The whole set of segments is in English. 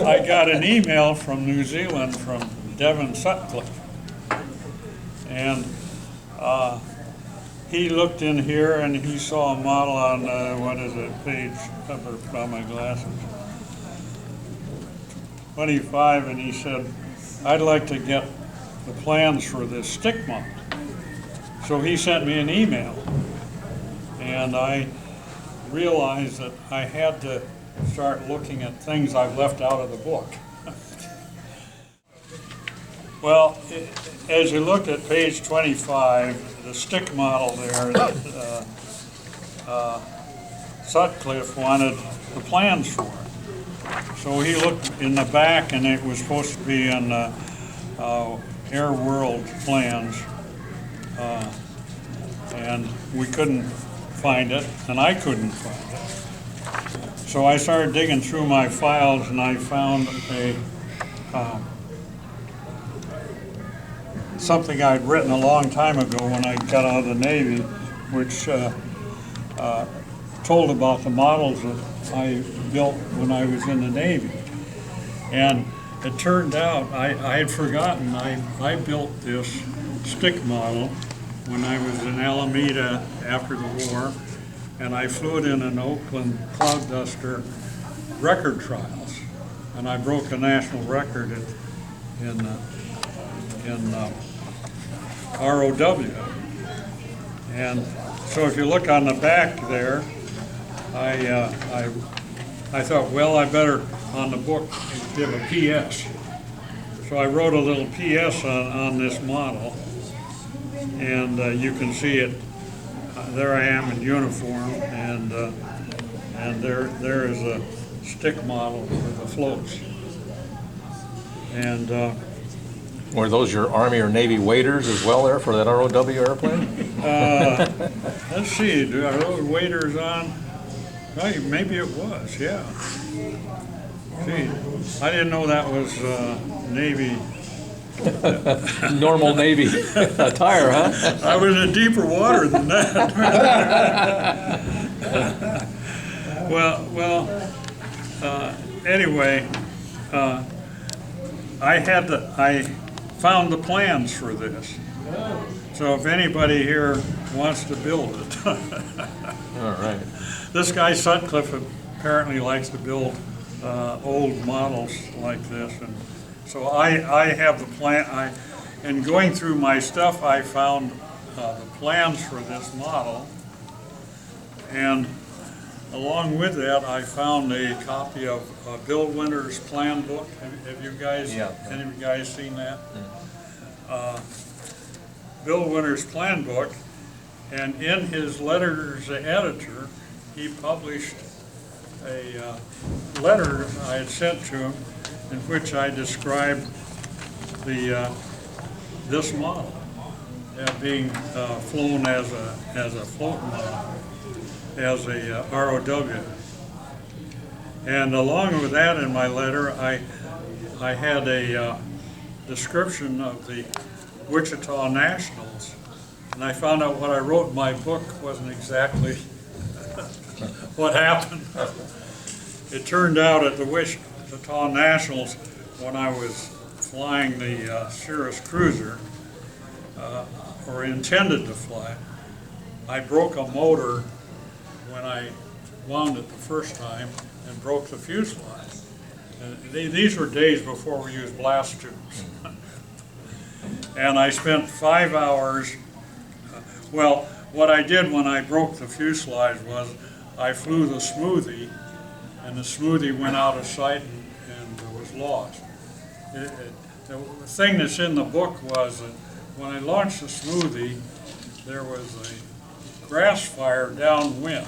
I got an email from New Zealand from Devin Sutcliffe, and he looked in here and he saw a model on what is it, page? I better put on my glasses. 25, and he said, "I'd like to get the plans for this stick mount." So he sent me an email, and I realized that I had to start looking at things I've left out of the book. Well, as you look at page 25, the stick model there, Sutcliffe wanted the plans for it. So he looked in the back, and it was supposed to be in Air World plans, and we couldn't find it, and I couldn't find it. So I started digging through my files, and I found something I'd written a long time ago when I got out of the Navy, which told about the models that I built when I was in the Navy. And it turned out, I had forgotten, I built this stick model when I was in Alameda after the war, and I flew it in an Oakland Cloud Duster record trials, and I broke a national record in ROW. And so if you look on the back there, I thought, well, I better on the book give a PS. So I wrote a little PS on this model, and you can see it. There I am in uniform, and there is a stick model for the floats. And were those your Army or Navy waders as well there for that ROW airplane? let's see, are those waders on? Oh, maybe it was, yeah. Gee, I didn't know that was Navy. Normal Navy attire, huh? I was in deeper water than that. Anyway, I found the plans for this. So if anybody here wants to build it. All right. This guy Sutcliffe apparently likes to build old models like this, and so I have the plan. In going through my stuff, I found the plans for this model, and along with that, I found a copy of Bill Winter's plan book. Have you guys, any of you guys seen that? Bill Winter's plan book, and in his letter to the editor, he published a letter I had sent to him in which I described this model being flown as a float model, as a ROW. And along with that in my letter, I had a description of the Wichita Nationals, and I found out what I wrote in my book wasn't exactly what happened. It turned out at the Wichita Nationals, when I was flying the Cirrus Cruiser, or intended to fly, I broke a motor when I wound it the first time and broke the fuselage. These were days before we used blast tubes. And I spent 5 hours, well, what I did when I broke the fuselage was I flew the smoothie, and the smoothie went out of sight and was lost. The thing that's in the book was that when I launched the smoothie, there was a grass fire downwind.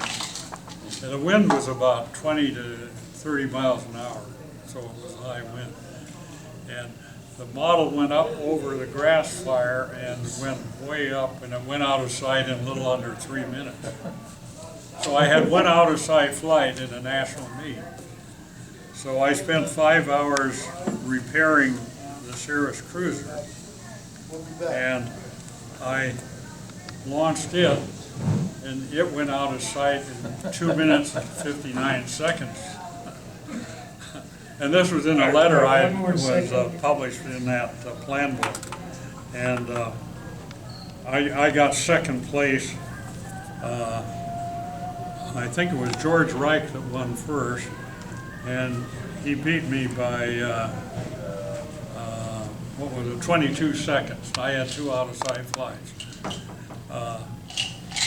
And the wind was about 20 to 30 miles an hour, so it was a high wind. And the model went up over the grass fire and went way up, and it went out of sight in a little under 3 minutes. So I had one out of sight flight in a national meet. So I spent 5 hours repairing the Cirrus Cruiser, and I launched it, and it went out of sight in 2 minutes and 59 seconds. And this was in a letter I One more was second. published in that plan book. And I got second place. I think it was George Reich that won first, and he beat me by, what was it, 22 seconds. I had 2 out-of-sight flights.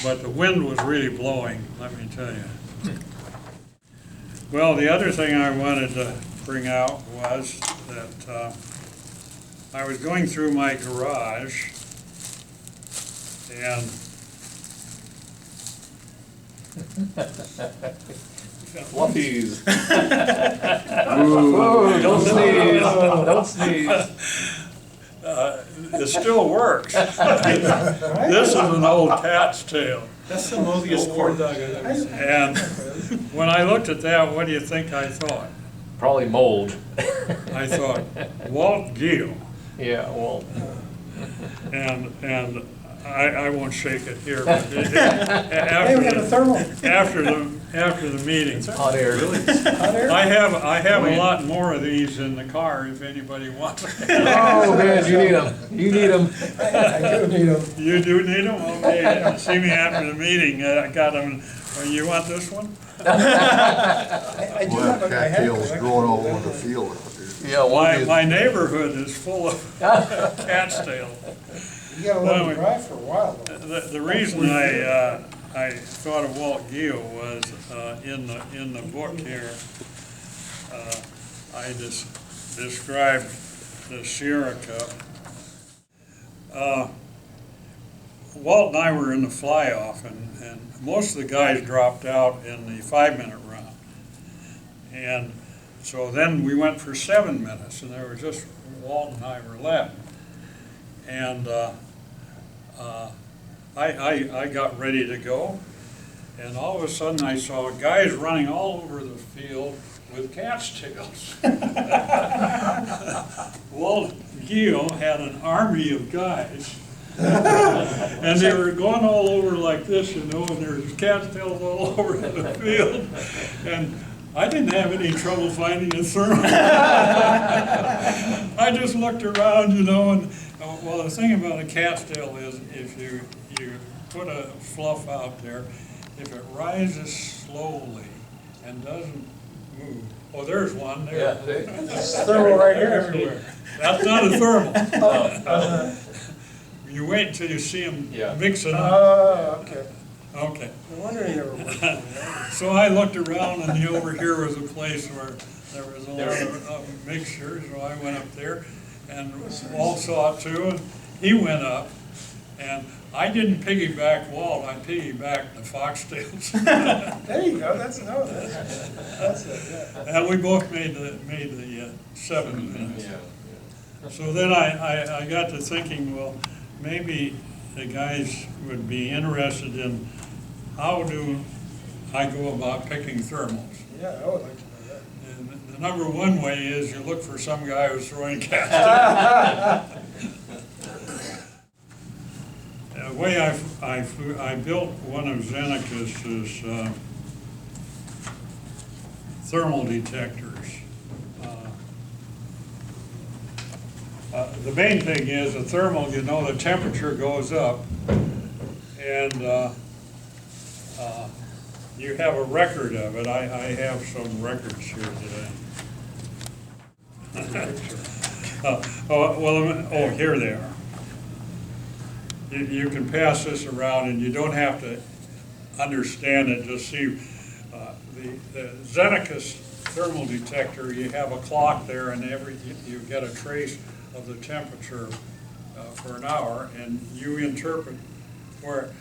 But the wind was really blowing, let me tell you. Well, the other thing I wanted to bring out was that I was going through my garage, and Fluffies. Ooh, don't sneeze, don't sneeze. it still works. This is an old cat's tail. That's the moldiest corn dog I've ever seen. And when I looked at that, what do you think I thought? Probably mold. I thought, Walt Gill. Yeah, well, And I won't shake it here, but Hey, we have a thermal. after the meeting. hot air. Hot air? I have a lot more of these in the car if anybody wants them. Oh, man, you need them. You need them. I do need them. You do need them? Okay, see me after the meeting, I got them. You want this one? I do Well, have a, I have cattails a growing all over the field out there. Yeah, one is, My neighborhood is full of cat's tail. You gotta let them dry for a while though. The reason I thought of Walt Gill was in the book here. I just described the Sierra Cup. Walt and I were in the fly-off, and most of the guys dropped out in the 5-minute round. And so then we went for 7 minutes, and there was just Walt and I were left. And I got ready to go, and all of a sudden I saw guys running all over the field with cat's tails. Walt Gill had an army of guys, and they were going all over like this, you know, and there's cat's tails all over the field, and I didn't have any trouble finding a thermal. I just looked around, you know, and well, the thing about a cat's tail is if you put a fluff out there, if it rises slowly and doesn't move, oh, there's one there. yeah, see? It's thermal right here. Everywhere. That's not a thermal. You wait until you see them Yeah. mixing up. Oh, okay. Okay. No wonder you never worked. So I looked around, and over here was a place where there was a lot of mixture, so I went up there, and Walt saw it too, and he went up, and I didn't piggyback Walt, I piggybacked the foxtails. There you go, that's it, yeah. And we both made the 7 minutes. Yeah. So then I got to thinking, well, maybe the guys would be interested in how do I go about picking thermals. Yeah, I would like to know that. And the number one way is you look for some guy who's throwing cats. The way I built one of Zeneca's thermal detectors. The main thing is the thermal, you know, the temperature goes up, and you have a record of it. I have some records here today. Here they are. You can pass this around, and you don't have to understand it, just see the Zeneca's thermal detector. You have a clock there, and you get a trace of the temperature for an hour, and you interpret where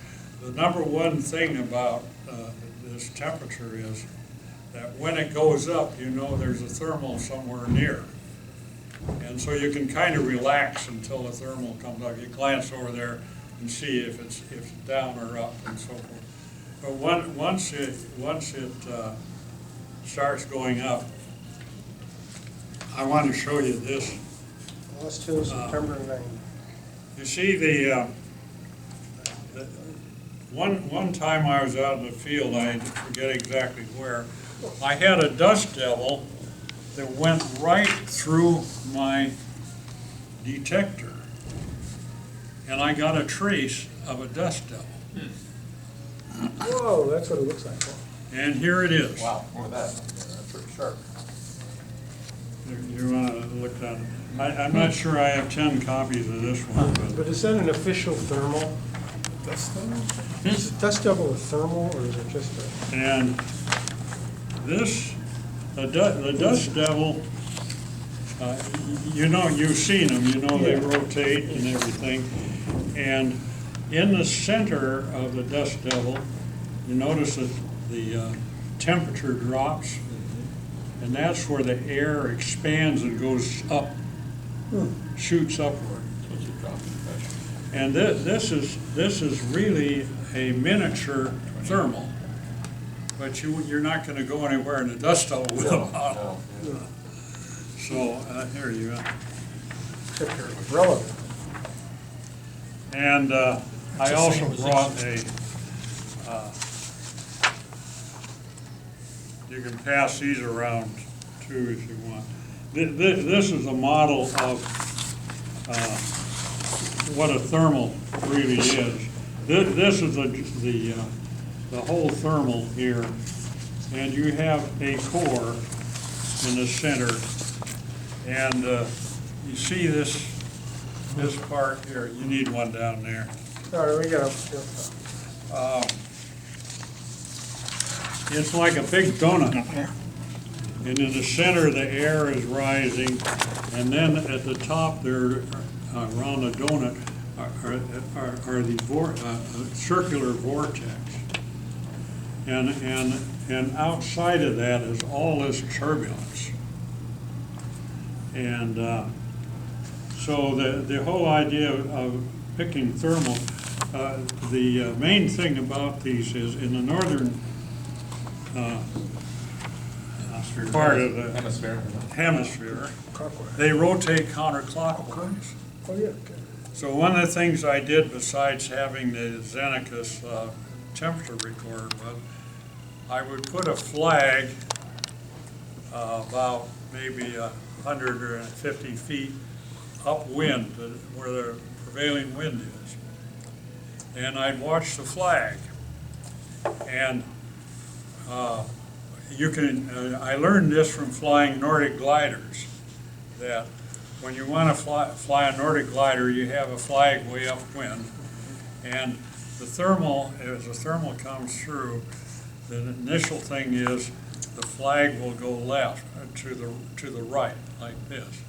the number one thing about this temperature is that when it goes up, you know there's a thermal somewhere near. And so you can kind of relax until the thermal comes up. You glance over there and see if it's down or up and so forth. But once it starts going up, I want to show you this. Last two, September 9th. You see one time I was out in the field, I forget exactly where, I had a dust devil that went right through my detector. And I got a trace of a dust devil. Whoa, that's what it looks like. And here it is. Wow, look at that. That's pretty sharp. You want to look at it? I'm not sure I have 10 copies of this one, but But is that an official thermal? Dust devil? Is dust devil a thermal, or is it just a? and this, the dust devil, you know, you've seen them, you know they rotate and everything. And in the center of the dust devil, you notice that the temperature drops, and that's where the air expands and goes up, shoots upward. And this is really a miniature thermal, but you're not going to go anywhere in the dust devil with a bottle. So here you go. Except your umbrella. And I also brought a, you can pass these around too if you want. This is a model of what a thermal really is. This is the whole thermal here, and you have a core in the center, and you see this part here. You need one down there. All right, we got It's like a big donut, and in the center the air is rising, and then at the top there, around the donut, are the circular vortex, and outside of that is all this turbulence, and so the whole idea of picking thermal, the main thing about these is in the northern part of the hemisphere, they rotate counterclockwise. Oh, yeah, okay. So one of the things I did besides having the Xenacus temperature recorder was I would put a flag about maybe 150 feet upwind to where the prevailing wind is. And I'd watch the flag. And I learned this from flying Nordic gliders, that when you want to fly a Nordic glider, you have a flag way upwind, and the thermal, as the thermal comes through, the initial thing is the flag will go left to the right, like this.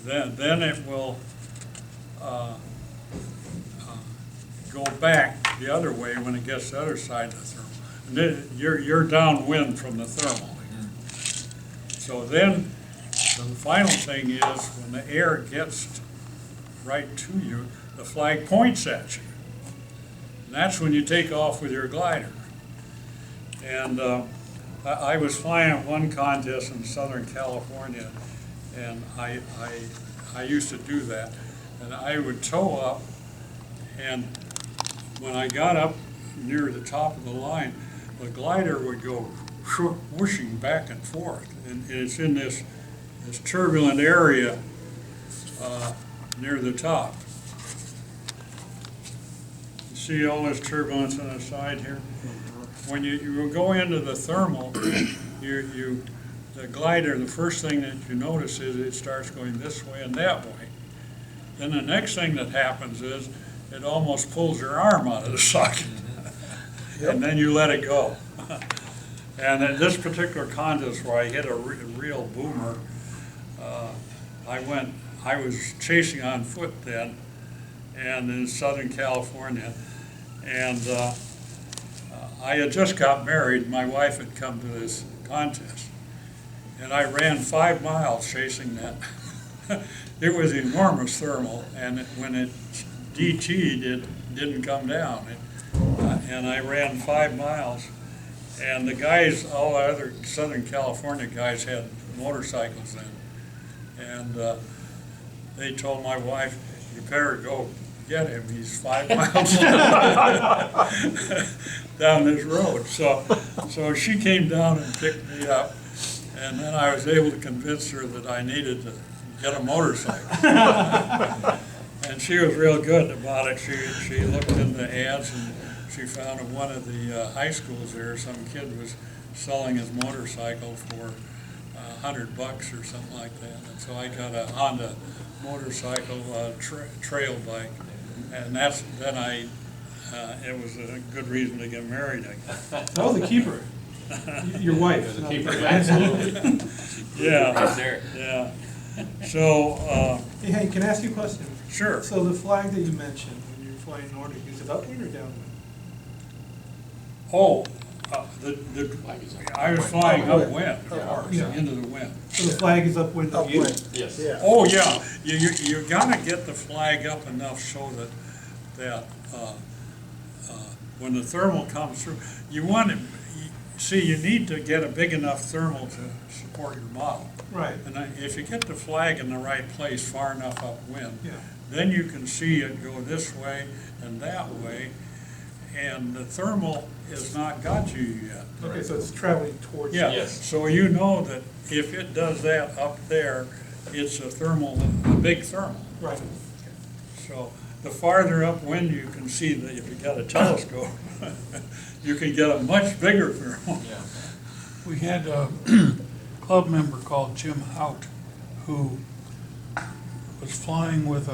Then it will go back the other way when it gets to the other side of the thermal. And then you're downwind from the thermal. So then the final thing is when the air gets right to you, the flag points at you. And that's when you take off with your glider. And I was flying at one contest in Southern California, and I used to do that. And I would tow up, and when I got up near the top of the line, the glider would go whooshing back and forth. And it's in this turbulent area near the top. You see all this turbulence on the side here? When you go into the thermal, the glider, the first thing that you notice is it starts going this way and that way. Then the next thing that happens is it almost pulls your arm out of the socket. And then you let it go. And at this particular contest where I hit a real boomer, I was chasing on foot then, and in Southern California, and I had just got married. My wife had come to this contest, and I ran 5 miles chasing that. It was enormous thermal, and when it DT'd, it didn't come down. And I ran 5 miles, and the guys, all the other Southern California guys had motorcycles then. And they told my wife, you better go get him, he's 5 miles down this road. So she came down and picked me up, And then I was able to convince her that I needed to get a motorcycle. And she was real good about it. She looked in the ads and she found at one of the high schools there, some kid was selling his motorcycle for $100 or something like that. And so I got a Honda motorcycle trail bike, and it was a good reason to get married, I guess. That was a keeper. Your wife. The keeper, absolutely. Yeah, Right there. yeah. So, Hey, Hank, can I ask you a question? sure. So the flag that you mentioned when you're flying Nordic, is it upwind or downwind? Oh, I was flying upwind, of Yeah. course, Yeah. into the wind. So the flag is upwind of you? Upwind. Yes. Yeah. Oh, yeah, you gotta get the flag up enough so that when the thermal comes through, you need to get a big enough thermal to support your model. Right, And if you get the flag in the right place, far enough upwind, yeah. then you can see it go this way and that way, and the thermal has not got you yet. Okay, so it's traveling towards you. Yeah, Yes. so you know that if it does that up there, it's a big thermal. Right. So the farther upwind you can see, that if you got a telescope, you can get a much bigger thermal. Yeah. We had a club member called Jim Hout who was flying with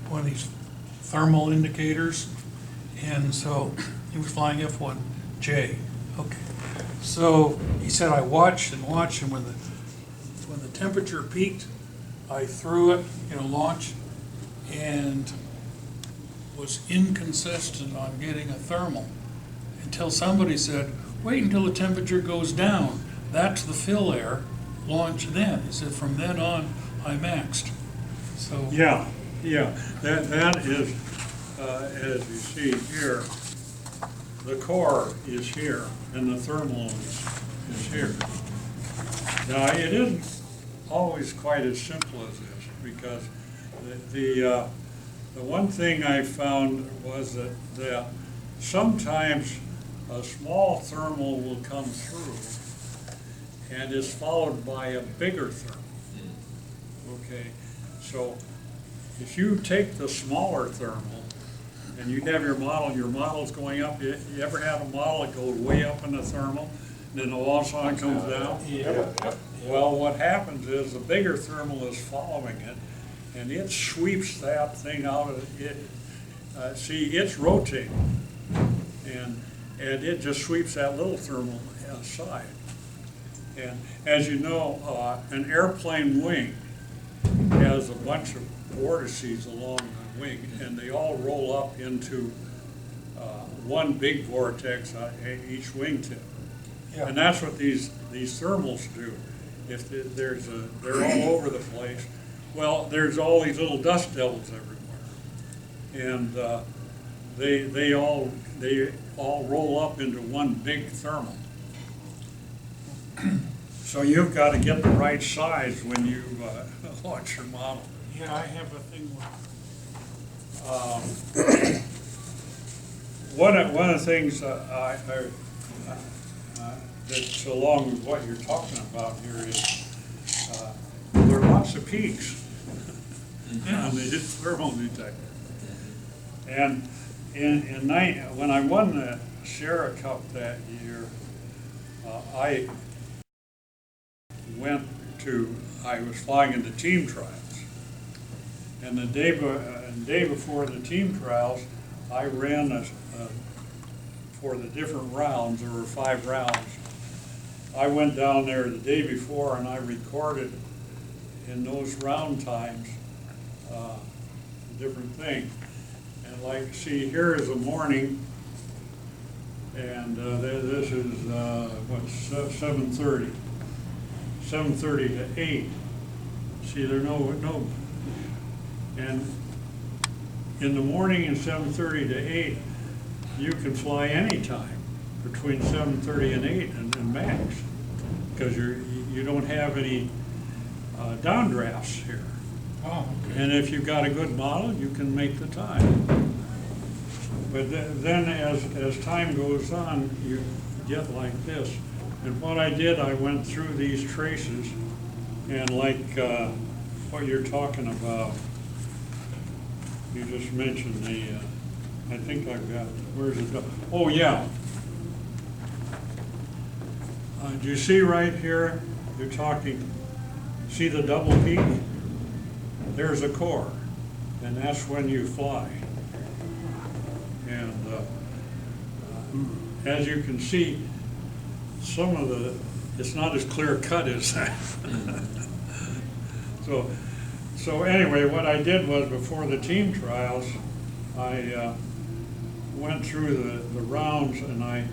one of these thermal indicators, and so he was flying F1J. Okay, so he said I watched, and when the temperature peaked, I threw it, launch, and was inconsistent on getting a thermal until somebody said, wait until the temperature goes down. That's the fill air, launch then. He said, from then on, I maxed. So, Yeah, that is, as you see here, the core is here and the thermal is here. Now, it isn't always quite as simple as this, because the one thing I found was that sometimes a small thermal will come through and is followed by a bigger thermal. Okay, so if you take the smaller thermal and you have your model's going up, you ever had a model that goes way up in the thermal, and then all of a sudden it comes down? Yeah. Well, what happens is the bigger thermal is following it, and it sweeps that thing out of it. See, it's rotating, and it just sweeps that little thermal aside. And as you know, an airplane wing has a bunch of vortices along the wing, and they all roll up into one big vortex on each wingtip. yeah. And that's what these thermals do. If they're all over the place, well, there's all these little dust devils everywhere, and they all roll up into one big thermal. So you've got to get the right size when you launch your model. Yeah, I have a thing One of the things that's along with what you're talking about here is there are lots of peaks on the thermal detector. And when I won the Sierra Cup that year, I was flying in the team trials. And the day before the team trials, I ran for the different rounds. There were 5 rounds. I went down there the day before and I recorded in those round times different things. And like, see, here is the morning, and this is 7:30. 7:30 to 8. See, there no, and in the morning and 7:30 to 8, you can fly anytime between 7:30 and 8 and max, because you don't have any downdrafts here. Oh, okay. And if you've got a good model, you can make the time. But then as time goes on, you get like this, And what I did, I went through these traces, and like what you're talking about, you just mentioned I think I've got, where's it go? Oh, yeah. Do you see right here, you're talking, see the double peak? There's a core, and that's when you fly. And as you can see, some of it's not as clear cut as that. So anyway, what I did was before the team trials, I went through the rounds and I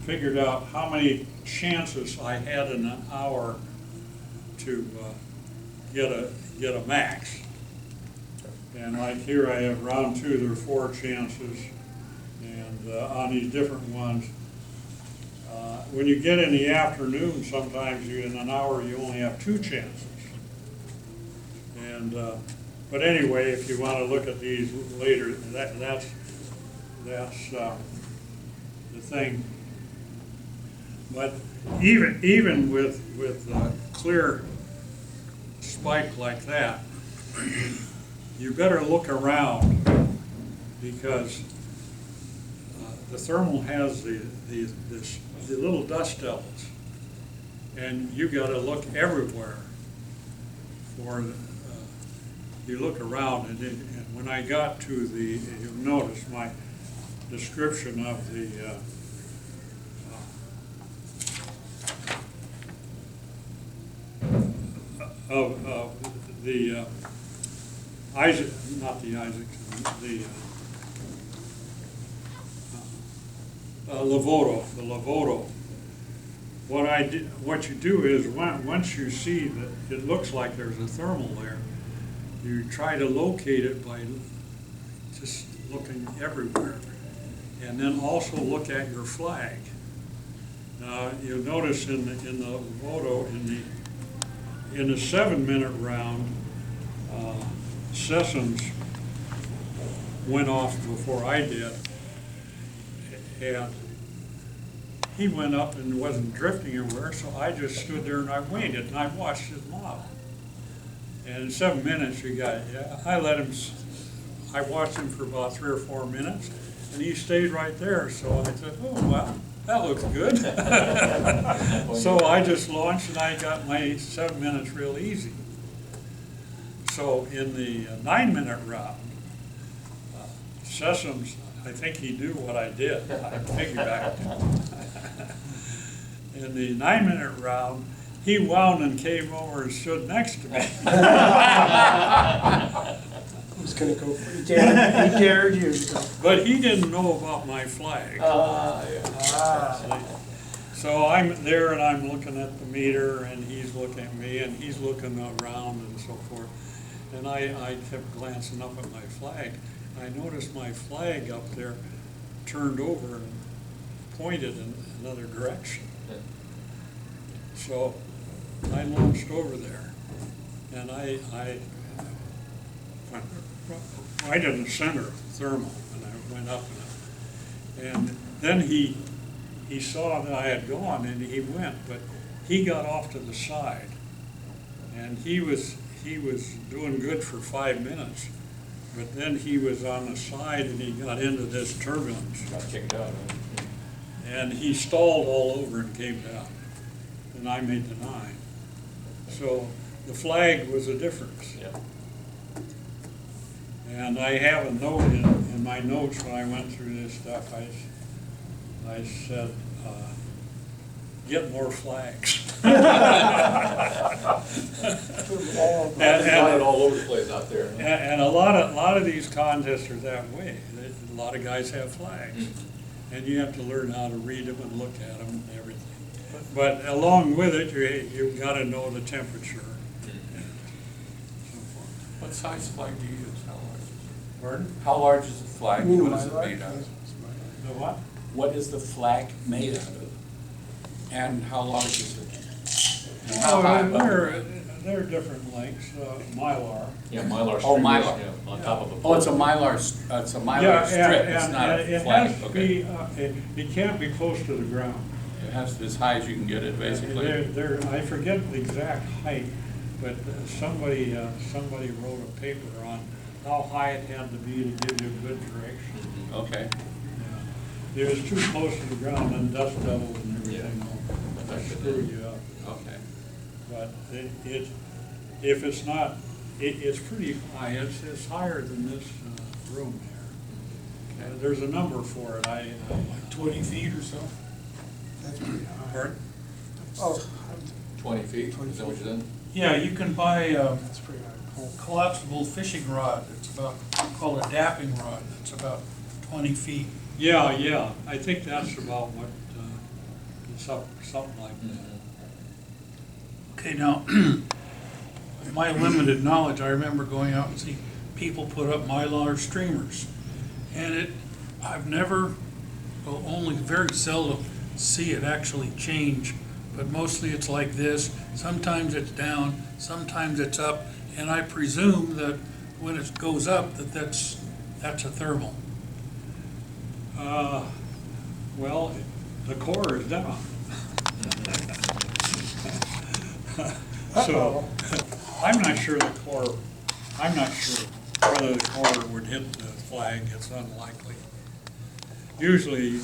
figured out how many chances I had in an hour to get a max. And like here I have round 2, there are 4 chances, and on these different ones. When you get in the afternoon, sometimes in an hour you only have 2 chances. And but anyway, if you want to look at these later, that's the thing. But even with clear spike like that, you better look around, because the thermal has the little dust devils, and you got to look everywhere for. You look around, and when I got to you'll notice my description of the Isaac, not the Isaac, the Lavoto. What you do is once you see that it looks like there's a thermal there, you try to locate it by just looking everywhere, and then also look at your flag. Now you'll notice in the Lavoto in the 7-minute round, Sessoms went off before I did, and he went up and wasn't drifting anywhere, so I just stood there and I waited and I watched his model. And in 7 minutes I watched him for about 3 or 4 minutes, and he stayed right there. So I said, oh, well, that looks good. So I just launched and I got my 7 minutes real easy. So in the 9-minute round, Sessoms, I think he knew what I did. I piggybacked him. In the 9-minute round, he wound and came over and stood next to me. Who's gonna go for it? He dared you. But he didn't know about my flag. So I'm there and I'm looking at the meter, and he's looking at me, and he's looking around and so forth. And I kept glancing up at my flag. I noticed my flag up there turned over and pointed in another direction. So I launched over there, and I went right in the center of the thermal, and I went up and then he saw that I had gone, and he went, but he got off to the side, and he was doing good for 5 minutes, but then he was on the side and he got into this turbulence. Got kicked out. And he stalled all over and came down, and I made the 9. So the flag was a difference. Yeah. And I have a note in my notes when I went through this stuff. I said, get more flags. And all over the place out there. And a lot of these contests are that way. A lot of guys have flags, and you have to learn how to read them and look at them and everything. But along with it, you've got to know the temperature and so forth. What size flag do you use? How large? Pardon? How large is the flag? You mean What is it my made out of? The what? What is the flag made out of? And how large is it? And how high above the ground? They're different lengths. Mylar. Yeah, Mylar Oh, streamers, Mylar. yeah, on top of a pole. Oh, it's a Mylar strip, it's not a and flag, it okay. has to be. It can't be close to the ground. It has as high as you can get it, basically. I forget the exact height, but somebody wrote a paper on how high it had to be to give you a good direction. Okay. Yeah. It was too close to the ground, and dust devils and everything will screw you up. Okay. But if it's not, it's pretty high. It's higher than this room here. There's a number for it. Like 20 feet or so? That's pretty high. Pardon? Oh, 20 feet, is that what you said? Yeah, you can buy a that's pretty high. Cool. collapsible fishing rod. It's about, called a dapping rod. It's about 20 feet. Yeah. I think that's about what, something like that. Okay, now, with my limited knowledge, I remember going out and see people put up Mylar streamers. And I've never, well, only very seldom see it actually change, but mostly it's like this. Sometimes it's down, sometimes it's up, and I presume that when it goes up, that's a thermal. Well, the core is down. So, I'm not sure whether the core would hit the flag. It's unlikely. Usually,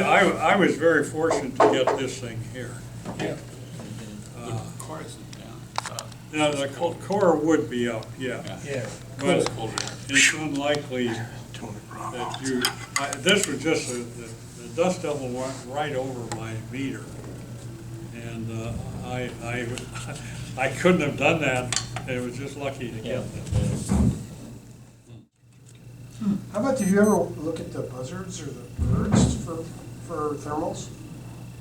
I was very fortunate to get this thing here. Yeah. Of course, down. Now, the core would be up, yeah. Yeah. But It's colder. it's unlikely that this was just, the dust devil went right over my meter. And I couldn't have done that. It was just lucky to get it. How about, did you ever look at the buzzards or the birds for thermals?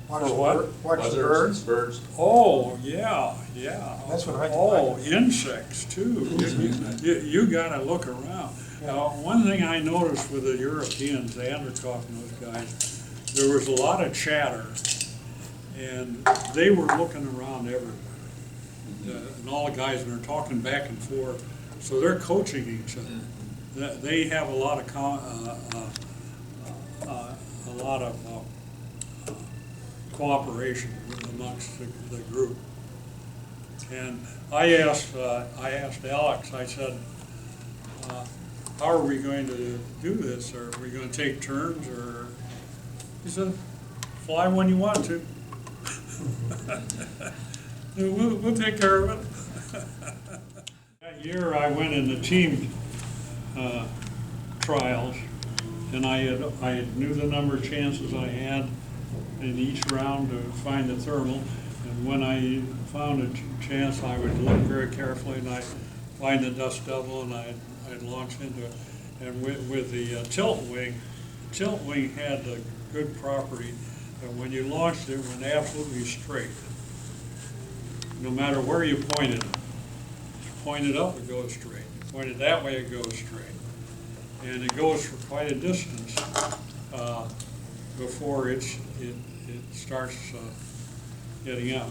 Watch For the what? bir- Watch the birds? Birds. Oh, yeah. That's what I do. Oh, insects too. You gotta look around. One thing I noticed with the Europeans, Anderkoff and those guys, there was a lot of chatter, and they were looking around everywhere. And all the guys were talking back and forth, so they're coaching each other. They have a lot of cooperation amongst the group. And I asked Alex, I said, how are we going to do this? Are we going to take turns, or? He said, fly when you want to. We'll take care of it. That year I went in the team trials, and I knew the number of chances I had in each round to find the thermal. And when I found a chance, I would look very carefully, and I'd find the dust devil, and I'd launch into it. And with the tilt wing had the good property that when you launched it, it went absolutely straight. No matter where you pointed it. Point it up, it goes straight. Point it that way, it goes straight. And it goes for quite a distance before it starts getting up.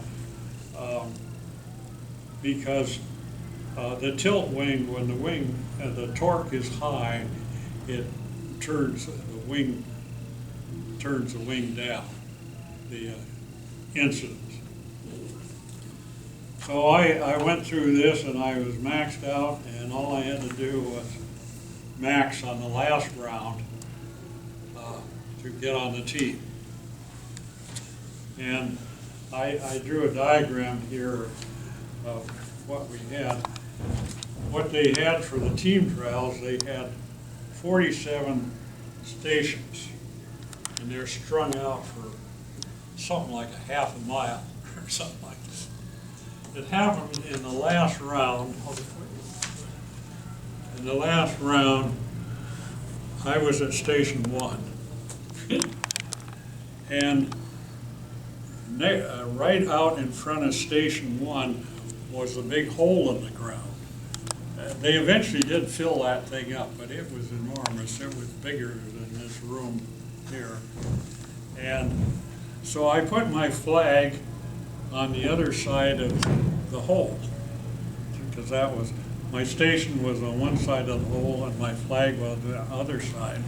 Because the tilt wing, when the torque is high, it turns the wing down, the incidence. So I went through this, and I was maxed out, and all I had to do was max on the last round to get on the tee. And I drew a diagram here of what we had. What they had for the team trials, they had 47 stations, and they're strung out for something like a half a mile or something like this. It happened in the last round. In the last round, I was at station 1. And right out in front of station 1 was a big hole in the ground. They eventually did fill that thing up, but it was enormous. It was bigger than this room here. And so I put my flag on the other side of the hole, because that was, my station was on one side of the hole and my flag was on the other side.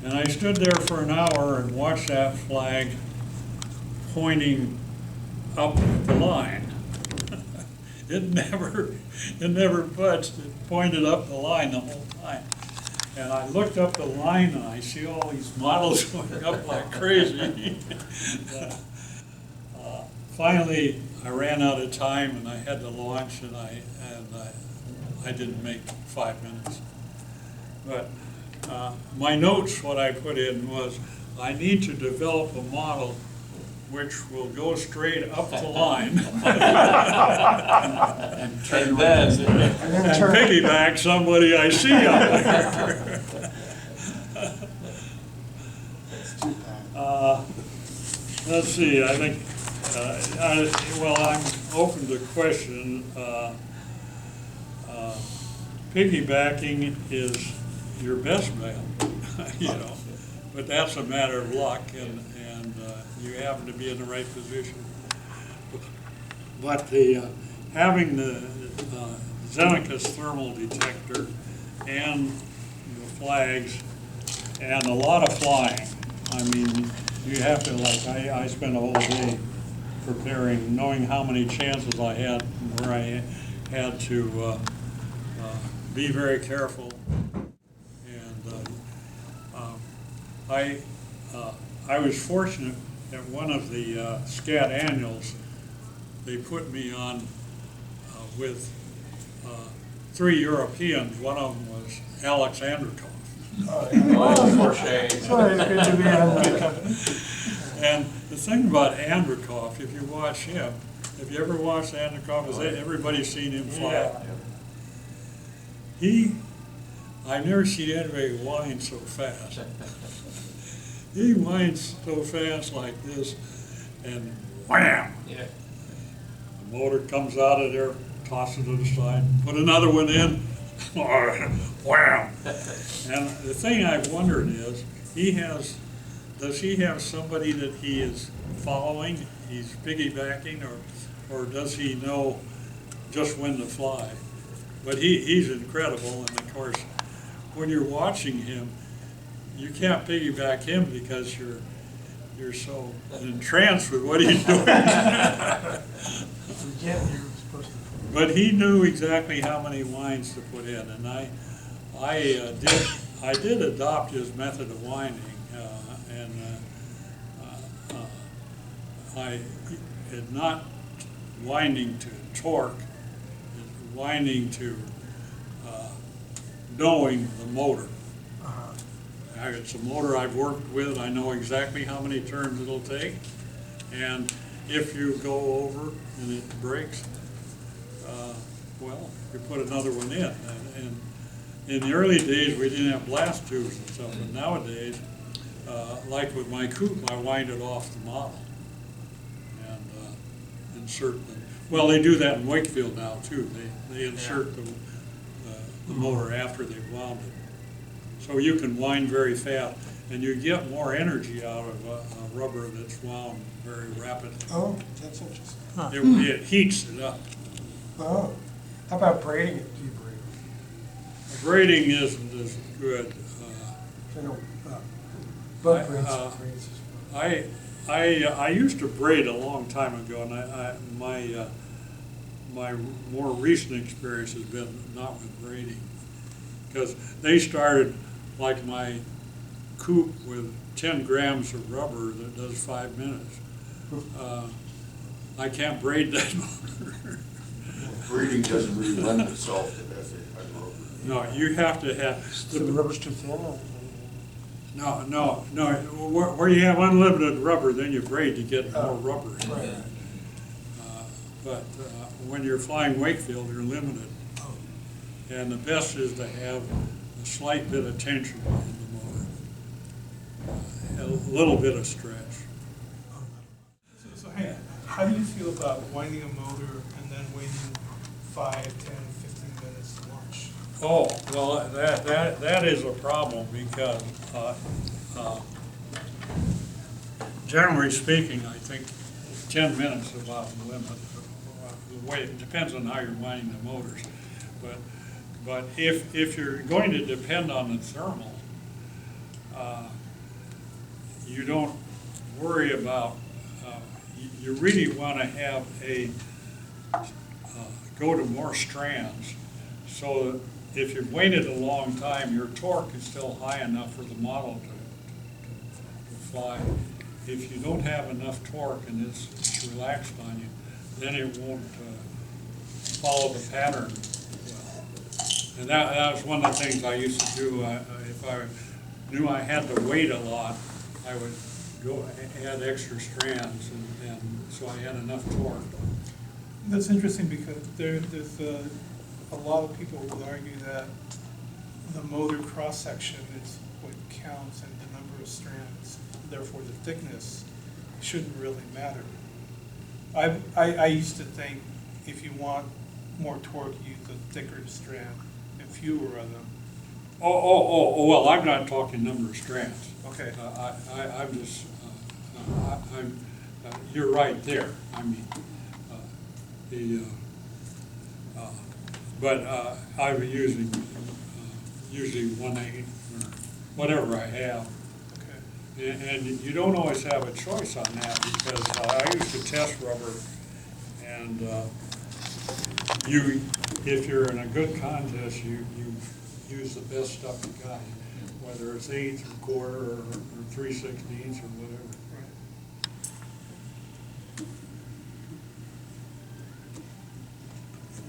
And I stood there for an hour and watched that flag pointing up the line. It never budged. It pointed up the line the whole time. And I looked up the line and I see all these models going up like crazy. Finally, I ran out of time and I had to launch, and I didn't make 5 minutes. But my notes, what I put in was, I need to develop a model which will go straight up the line And then, and piggyback somebody I see out there. Let's see, I think, well, I'm open to question. Piggybacking is your best bet, you know, but that's a matter of luck, and you happen to be in the right position. But having the Xenacus thermal detector and the flags and a lot of flying, I mean, you have to, like, I spent a whole day preparing, knowing how many chances I had, where I had to be very careful. And I was fortunate at one of the SCAT annuals, they put me on with 3 Europeans. One of them was Alex Andrikov. Oh, for shame. Sorry, it's good to be on good company. And the thing about Andrikov, if you watch him, have you ever watched Andrikov? Has everybody seen him fly? I've never seen anybody whine so fast. He whines so fast like this, and wham! Yeah. The motor comes out of there, toss it to the side, put another one in, wham! And the thing I've wondered is, does he have somebody that he is following, he's piggybacking, or does he know just when to fly? But he's incredible, and of course, when you're watching him, you can't piggyback him because you're so entranced with what he's doing. Yeah, you're supposed to. But he knew exactly how many wines to put in, and I did adopt his method of winding, and I had not winding to torque, winding to knowing the motor. It's a motor I've worked with. I know exactly how many turns it'll take, and if you go over and it breaks, well, you put another one in. And in the early days, we didn't have blast tubes and stuff, but nowadays, like with my coupe, I wind it off the model and insert them. Well, they do that in Wakefield now too. They insert the motor after they've wound it. So you can wind very fast, and you get more energy out of a rubber that's wound very rapidly. Oh, that's interesting. It heats it up. Oh, how about braiding it? Do you braid it? Braiding isn't as good. I know, bug braids, I- braids as well. I used to braid a long time ago, and my more recent experience has been not with braiding, because they started like my coupe with 10 grams of rubber that does 5 minutes. I can't braid that motor. Breeding doesn't really lend itself to that type of rubber. No, you have to have. So the rubber's too thin? Or? No. Where you have unlimited rubber, then you braid to get more rubber. Right. But when you're flying Wakefield, you're limited. And the best is to have a slight bit of tension in the motor, a little bit of stretch. So hey, how do you feel about winding a motor and then waiting 5, 10, 15 minutes to launch? Oh, well, that is a problem because, generally speaking, I think 10 minutes is about the limit. The way, it depends on how you're winding the motors. But if you're going to depend on the thermal, you don't worry about, you really want to have go to more strands, so that if you've waited a long time, your torque is still high enough for the model to fly. If you don't have enough torque and it's relaxed on you, then it won't follow the pattern well. And that was one of the things I used to do. If I knew I had to wait a lot, I would go add extra strands, and so I had enough torque. That's interesting because there's a lot of people would argue that the motor cross-section is what counts and the number of strands, therefore the thickness shouldn't really matter. I used to think if you want more torque, use a thicker strand and fewer of them. Well, I'm not talking number of strands. Okay. I'm just, you're right there. I mean, but I was using usually 1/8 or whatever I have. Okay. And you don't always have a choice on that, because I used to test rubber, and if you're in a good contest, you use the best stuff you got, whether it's 1/8 or quarter or 3/16 or whatever.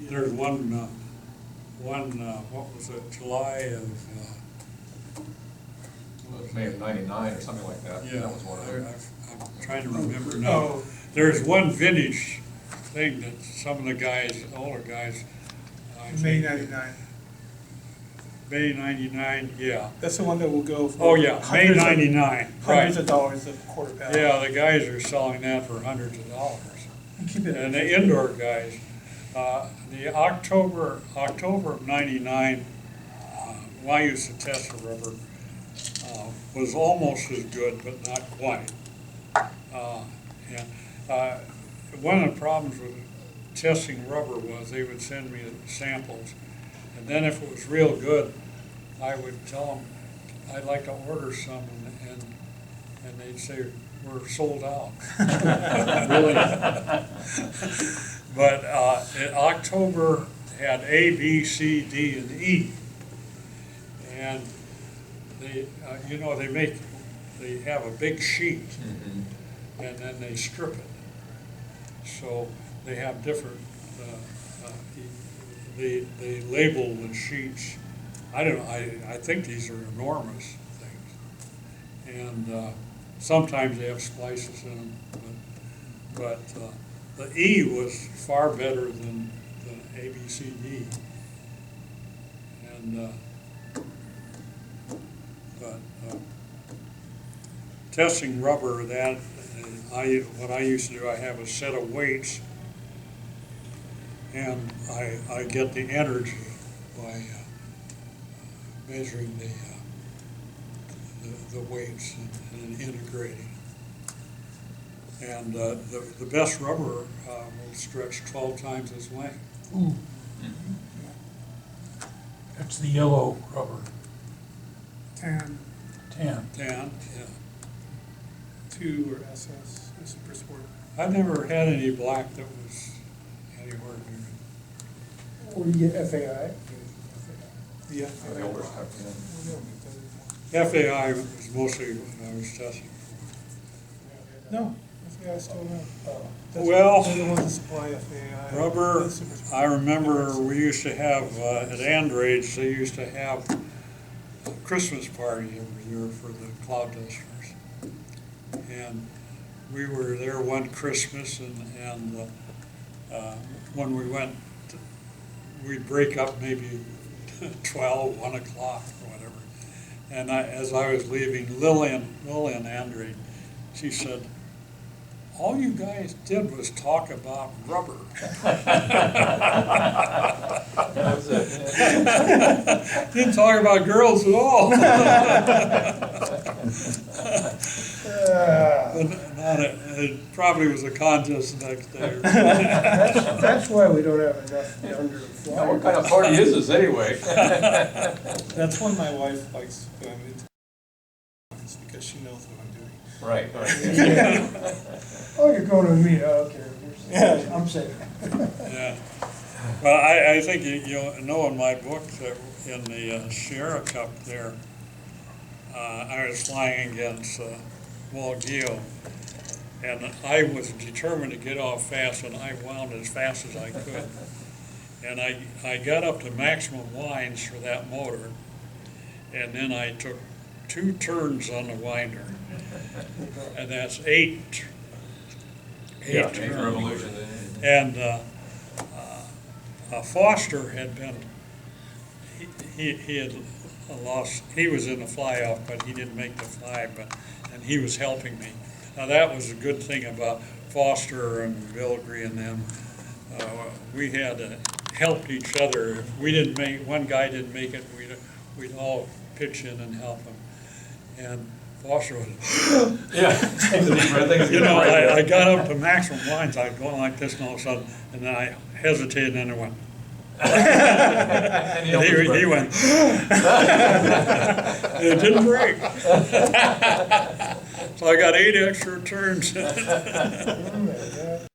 There's one, what was it, July of, May of '99 or something like that. yeah, That was one of them. I'm trying to remember now. Oh. There's one vintage thing that some of the guys, older guys. May 99. May 99, yeah. That's the one that will go for. Oh, yeah, May hundreds of- 99, Hundreds right. of dollars a quarter pound. Yeah, the guys are selling that for hundreds of dollars. Keep it. And the indoor guys, the October of 99, when I used to test the rubber, was almost as good, but not quite. One of the problems with testing rubber was they would send me samples, and then if it was real good, I would tell them I'd like to order some, and they'd say, we're sold out. Really? But in October had A, B, C, D, and E. And they, they have a big sheet, and then they strip it. So they have different, they label the sheets. I don't know, I think these are enormous things. And sometimes they have splices in them, but the E was far better than A, B, C, D. And testing rubber, what I used to do, I have a set of weights, and I get the energy by measuring the weights and integrating. And the best rubber will stretch 12 times its length. Ooh. That's the yellow rubber, 10, 10. 10, yeah. 2 or SS, or Super Sport. I've never had any black that was anywhere near. Or you get FAI. Yeah. The older stuff, yeah. FAI was mostly what I was testing. No, FAI still no. Well, They're the ones that supply FAI. Rubber, The Super Sport. I remember we used to have, at Androids, they used to have a Christmas party every year for the cloud dusters. And we were there one Christmas, and when we went, we'd break up maybe 12, 1 o'clock or whatever. And as I was leaving, Lillian Android, she said, all you guys did was talk about rubber. Didn't talk about girls at all. It probably was a contest the next day. That's why we don't have enough younger Now, what flyers. kind of party is this anyway? That's when my wife likes going into it's because she knows what I'm doing. Right. Oh, you're going with me, oh, okay. I'm safe. Yeah. Well, I think you know in my book that in the Sierra Cup there, I was flying against Walgio, and I was determined to get off fast, and I wound as fast as I could. And I got up to maximum winds for that motor, and then I took 2 turns on the winder, and that's 8 turns. And Foster had been, he had lost, he was in the fly-off, but he didn't make the fly, and he was helping me. Now, that was a good thing about Foster and Vilgry and them. We had helped each other. If we didn't make, one guy didn't make it, we'd all pitch in and help him. And Foster was, you know, I got up to maximum winds, I was going like this, and all of a sudden, and then I hesitated, and then I went. And he went. It didn't break. So I got 8 extra turns. Oh, my God.